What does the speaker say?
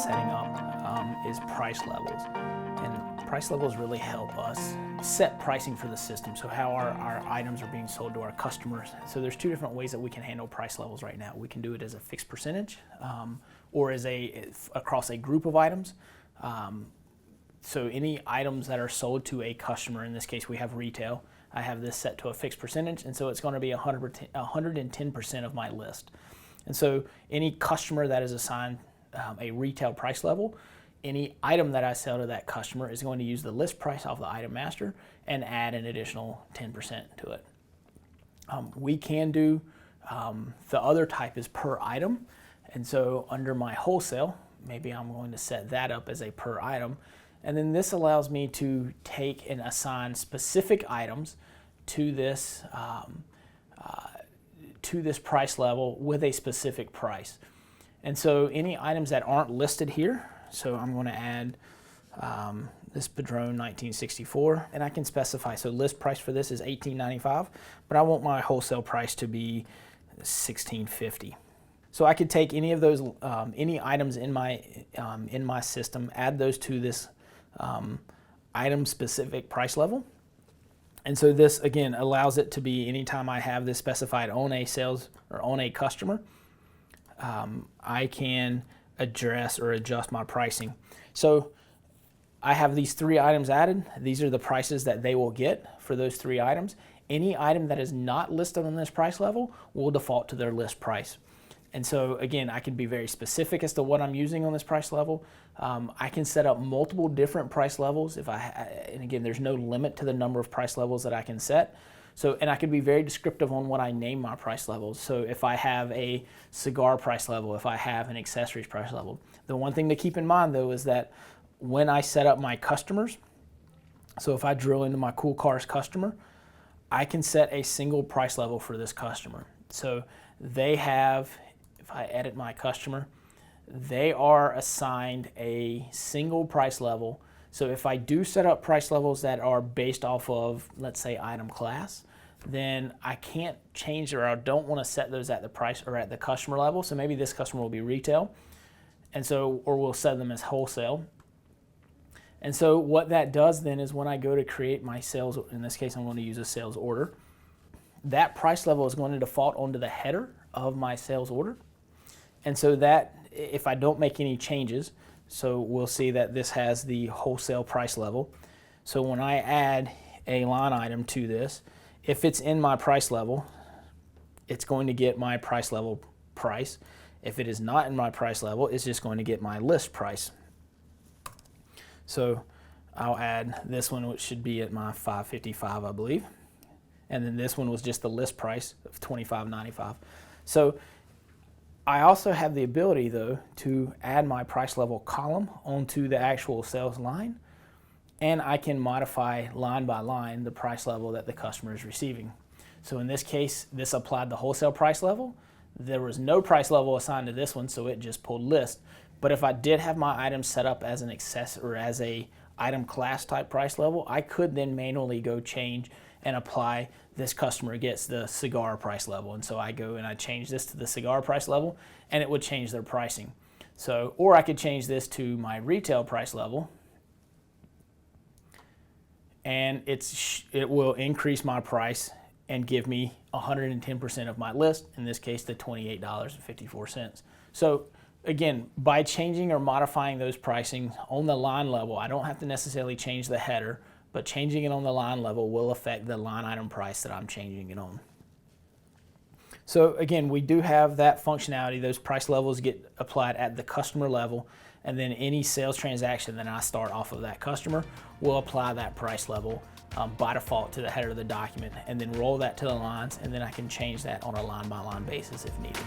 setting up is price levels. And price levels really help us set pricing for the system, so how our items are being sold to our customers. So there's two different ways that we can handle price levels right now. We can do it as a fixed percentage or as across a group of items. So any items that are sold to a customer, in this case we have retail, I have this set to a fixed percentage, and so it's going to be 110% of my list. And so any customer that is assigned a retail price level, any item that I sell to that customer is going to use the list price off the item master and add an additional 10% to it. We can do, the other type is per item, and so under my wholesale, maybe I'm going to set that up as a per item, and then this allows me to take and assign specific items to this price level with a specific price. And so any items that aren't listed here, so I'm going to add this Padron 1964, and I can specify, so list price for this is $18.95, but I want my wholesale price to be $16.50. So I could take any of those, any items in my system, add those to this item-specific price level. And so this, again, allows it to be anytime I have this specified on a sales or on a customer, I can address or adjust my pricing. So I have these 3 items added. These are the prices that they will get for those 3 items. Any item that is not listed on this price level will default to their list price. And so again, I can be very specific as to what I'm using on this price level. I can set up multiple different price levels and again, there's no limit to the number of price levels that I can set. So, and I can be very descriptive on what I name my price levels. So if I have a cigar price level, if I have an accessories price level. The one thing to keep in mind though is that when I set up my customers, so if I drill into my Cool Cars customer, I can set a single price level for this customer. So they have, if I edit my customer, they are assigned a single price level. So if I do set up price levels that are based off of, let's say, item class, then I can't change or I don't want to set those at the price or at the customer level. So maybe this customer will be retail, and so, or we'll set them as wholesale. And so what that does then is when I go to create my sales, in this case I'm going to use a sales order, that price level is going to default onto the header of my sales order. And so that, if I don't make any changes, so we'll see that this has the wholesale price level. So when I add a line item to this, if it's in my price level, it's going to get my price level price. If it is not in my price level, it's just going to get my list price. So I'll add this one, which should be at my $5.55, I believe. And then this one was just the list price of $25.95. So I also have the ability though to add my price level column onto the actual sales line, and I can modify line by line the price level that the customer is receiving. So in this case, this applied the wholesale price level. There was no price level assigned to this one, so it just pulled list. But if I did have my item set up as an access or as a item class type price level, I could then manually go change and apply this customer gets the cigar price level. And so I go and I change this to the cigar price level, and it would change their pricing. So, or I could change this to my retail price level, and it will increase my price and give me 110% of my list, in this case the $28.54. So again, by changing or modifying those pricing on the line level, I don't have to necessarily change the header, but changing it on the line level will affect the line item price that I'm changing it on. So again, we do have that functionality. Those price levels get applied at the customer level, and then any sales transaction that I start off of that customer will apply that price level by default to the header of the document, and then roll that to the lines, and then I can change that on a line-by-line basis if needed.